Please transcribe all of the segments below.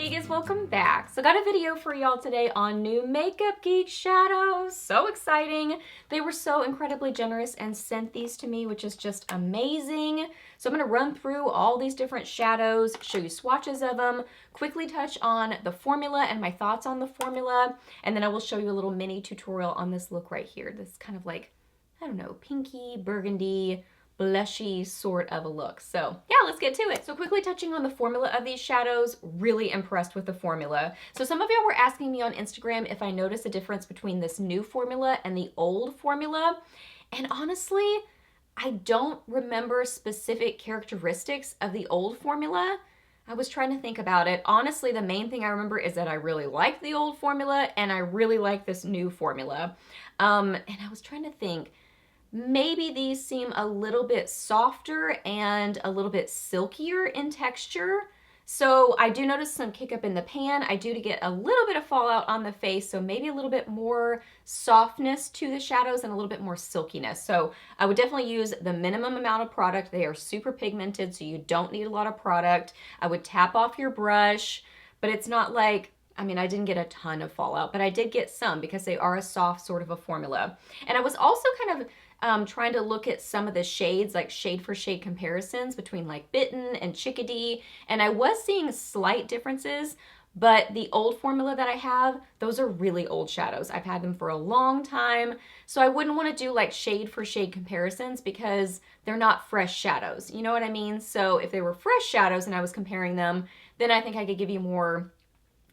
Hey guys, welcome back. So got a video for y'all today on new Makeup Geek shadows. So exciting. They were so incredibly generous and sent these to me, which is just amazing. So I'm going to run through all these different shadows, show you swatches of them, quickly touch on the formula and my thoughts on the formula, and then I will show you a little mini tutorial on this look right here. This kind of like, I don't know, pinky, burgundy, blushy sort of a look. So yeah, let's get to it. So quickly touching on the formula of these shadows, really impressed with the formula. So some of y'all were asking me on Instagram if I noticed a difference between this new formula and the old formula. And honestly, I don't remember specific characteristics of the old formula. I was trying to think about it. Honestly, the main thing I remember is that I really liked the old formula and I really like this new formula. And I was trying to think, maybe these seem a little bit softer and a little bit silkier in texture. So I do notice some kick up in the pan. I do get a little bit of fallout on the face, so maybe a little bit more softness to the shadows and a little bit more silkiness. So I would definitely use the minimum amount of product. They are super pigmented, so you don't need a lot of product. I would tap off your brush, but it's not like, I mean, I didn't get a ton of fallout, but I did get some because they are a soft sort of a formula. And I was also kind of trying to look at some of the shades, like shade for shade comparisons between like Bitten and Chickadee, and I was seeing slight differences, but the old formula that I have, those are really old shadows. I've had them for a long time, so I wouldn't want to do like shade for shade comparisons because they're not fresh shadows, you know what I mean? So if they were fresh shadows and I was comparing them, then I think I could give you more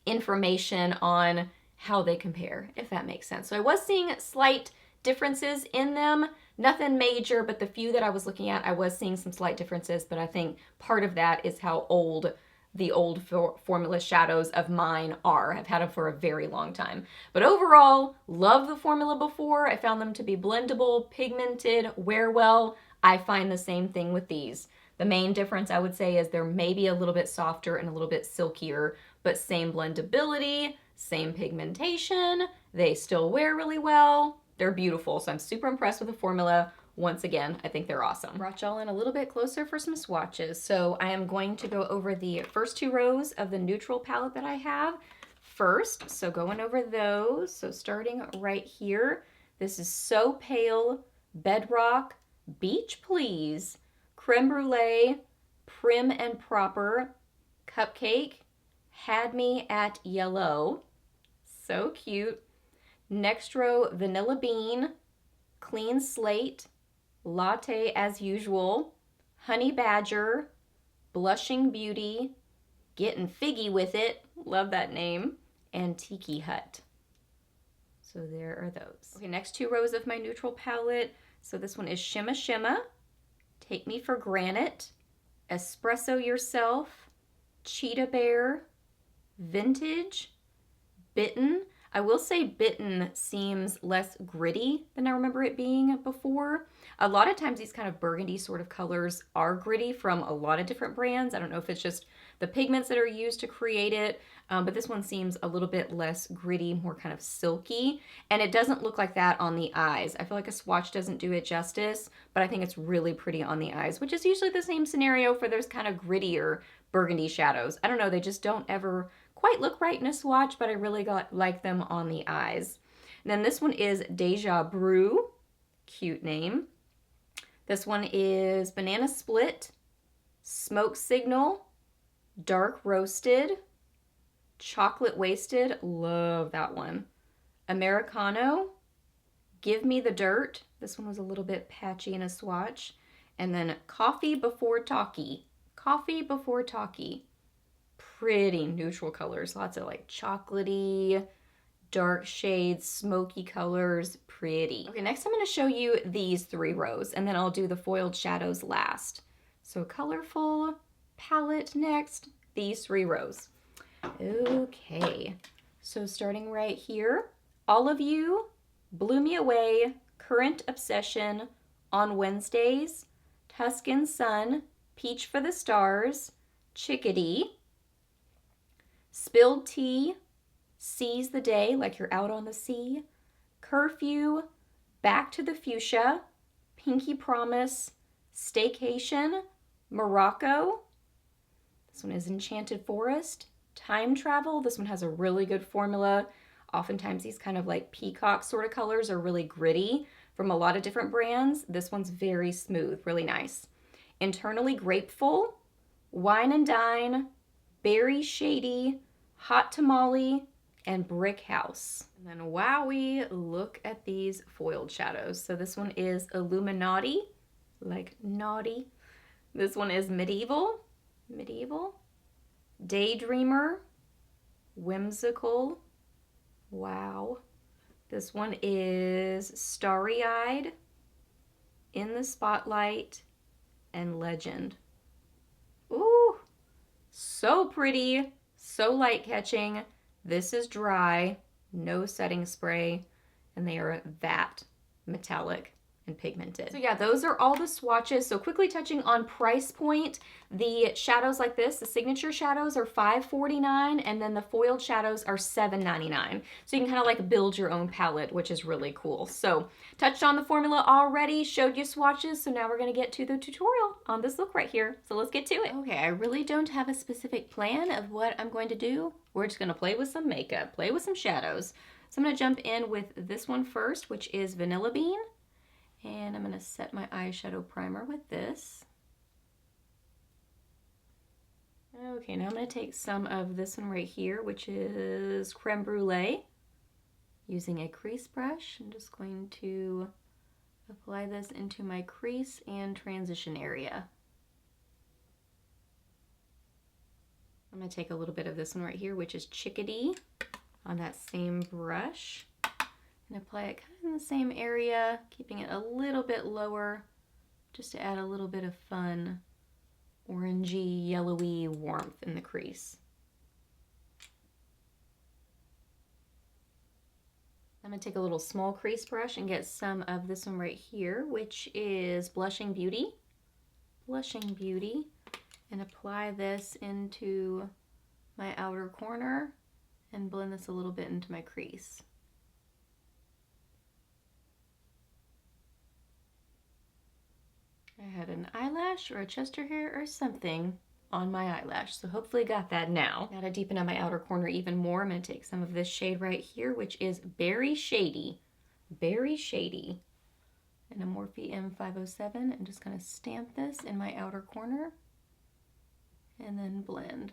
information on how they compare, if that makes sense. So I was seeing slight differences in them, nothing major, but the few that I was looking at, I was seeing some slight differences, but I think part of that is how old the old formula shadows of mine are. I've had them for a very long time. But overall, love the formula before. I found them to be blendable, pigmented, wear well. I find the same thing with these. The main difference I would say is they're maybe a little bit softer and a little bit silkier, but same blendability, same pigmentation. They still wear really well. They're beautiful, so I'm super impressed with the formula. Once again, I think they're awesome. Brought y'all in a little bit closer for some swatches. So I am going to go over the first two rows of the neutral palette that I have first. So going over those. So starting right here, this is So Pale, Bedrock, Beach Please, Creme Brulee, Prim and Proper, Cupcake, Had Me at Yellow. So cute. Next row, Vanilla Bean, Clean Slate, Latte as Usual, Honey Badger, Blushing Beauty, Getting Figgy with It, love that name, and Tiki Hut. So there are those. Okay, next two rows of my neutral palette. So this one is Shimma Shimma, Take Me for Granite, Espresso Yourself, Cheetah Bear, Vintage, Bitten. I will say Bitten seems less gritty than I remember it being before. A lot of times these kind of burgundy sort of colors are gritty from a lot of different brands. I don't know if it's just the pigments that are used to create it, but this one seems a little bit less gritty, more kind of silky, and it doesn't look like that on the eyes. I feel like a swatch doesn't do it justice, but I think it's really pretty on the eyes, which is usually the same scenario for those kind of grittier burgundy shadows. I don't know, they just don't ever quite look right in a swatch, but I really like them on the eyes. And then this one is Deja Brew, cute name. This one is Banana Split, Smoke Signal, Dark Roasted, Chocolate Wasted, love that one. Americano, Give Me the Dirt. This one was a little bit patchy in a swatch. And then Coffee Before Talkee, Coffee Before Talkee. Pretty neutral colors, lots of like chocolatey, dark shades, smoky colors, pretty. Okay, next I'm going to show you these three rows and then I'll do the foiled shadows last. So colorful palette next, these three rows. Okay, so starting right here, All of You, Blew Me Away, Current Obsession, On Wednesdays, Tuscan Sun, Peach for the Stars, Chickadee, Spilled Tea, Seize the Day, like you're out on the sea, Curfew, Back to the Fuchsia, Pinky Promise, Staycation, Morocco. This one is Enchanted Forest, Time Travel. This one has a really good formula. Oftentimes these kind of like peacock sort of colors are really gritty from a lot of different brands. This one's very smooth, really nice. Internally Grapeful, Wine and Dine, Berry Shady, Hot Tamale, and Brick House. And then wowie, look at these foiled shadows. So this one is Illuminati, like naughty. This one is Medieval, Daydreamer, Whimsical, wow. This one is Starry-Eyed, In the Spotlight, and Legend. Ooh, so pretty, so light-catching. This is dry, no setting spray, and they are that metallic and pigmented. So yeah, those are all the swatches. So quickly touching on price point, the shadows like this, the signature shadows are $5.49, and then the foiled shadows are $7.99. So you can kind of like build your own palette, which is really cool. So touched on the formula already, showed you swatches, so now we're gonna get to the tutorial on this look right here. So let's get to it. Okay, I really don't have a specific plan of what I'm going to do. We're just gonna play with some makeup, play with some shadows. So I'm gonna jump in with this one first, which is Vanilla Bean. And I'm going to set my eyeshadow primer with this. Okay, now I'm going to take some of this one right here, which is Creme Brulee. Using a crease brush, I'm just going to apply this into my crease and transition area. I'm going to take a little bit of this one right here, which is Chickadee, on that same brush. And apply it kind of in the same area, keeping it a little bit lower, just to add a little bit of fun, orangey, yellowy warmth in the crease. I'm going to take a little small crease brush and get some of this one right here, which is Blushing Beauty, and apply this into my outer corner and blend this a little bit into my crease. I had an eyelash or a chest hair or something on my eyelash, so hopefully got that now. Now to deepen out my outer corner even more, I'm going to take some of this shade right here, which is Berry Shady, and a Morphe M507, and just kind of stamp this in my outer corner and then blend.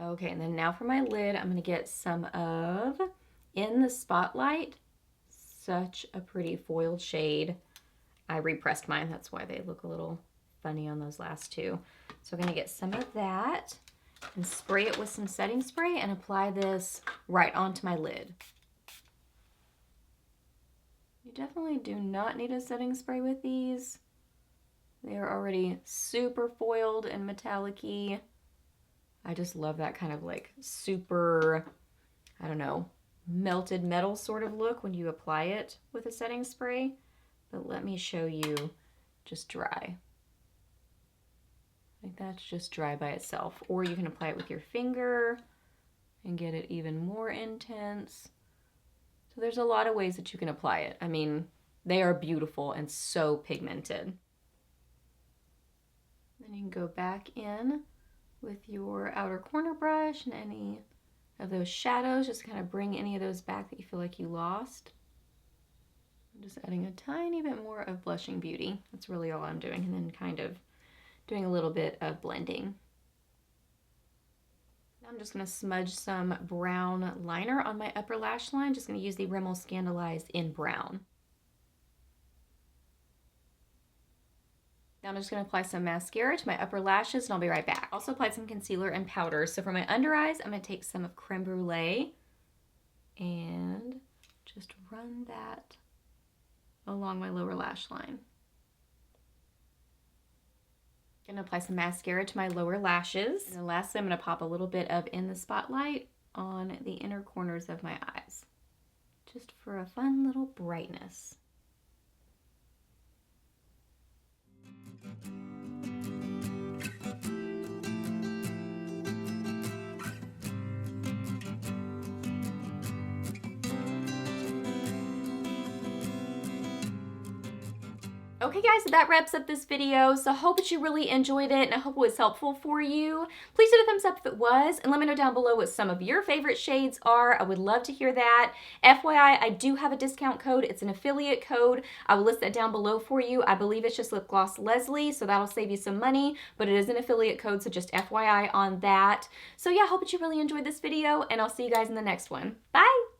Okay, and then now for my lid, I'm going to get some of In the Spotlight. Such a pretty foiled shade. I repressed mine, that's why they look a little funny on those last two. So I'm going to get some of that and spray it with some setting spray and apply this right onto my lid. You definitely do not need a setting spray with these. They are already super foiled and metallic-y. I just love that kind of like super, I don't know, melted metal sort of look when you apply it with a setting spray. But let me show you just dry. Like that's just dry by itself. Or you can apply it with your finger and get it even more intense. So there's a lot of ways that you can apply it. I mean, they are beautiful and so pigmented. Then you can go back in with your outer corner brush and any of those shadows, just kind of bring any of those back that you feel like you lost. I'm just adding a tiny bit more of Blushing Beauty. That's really all I'm doing, and then kind of doing a little bit of blending. Now I'm just going to smudge some brown liner on my upper lash line. Just going to use the Rimmel Scandaleyes in brown. Now I'm just going to apply some mascara to my upper lashes, and I'll be right back. Also applied some concealer and powder. So for my under eyes, I'm going to take some of Creme Brulee and just run that along my lower lash line. I'm going to apply some mascara to my lower lashes. And then lastly, I'm going to pop a little bit of In the Spotlight on the inner corners of my eyes, just for a fun little brightness. Okay guys, so that wraps up this video. So I hope that you really enjoyed it and I hope it was helpful for you. Please hit a thumbs up if it was and let me know down below what some of your favorite shades are. I would love to hear that. FYI, I do have a discount code. It's an affiliate code. I will list that down below for you. I believe it's just LipglossLeslie, so that'll save you some money, but it is an affiliate code, so just FYI on that. So yeah, I hope that you really enjoyed this video and I'll see you guys in the next one. Bye!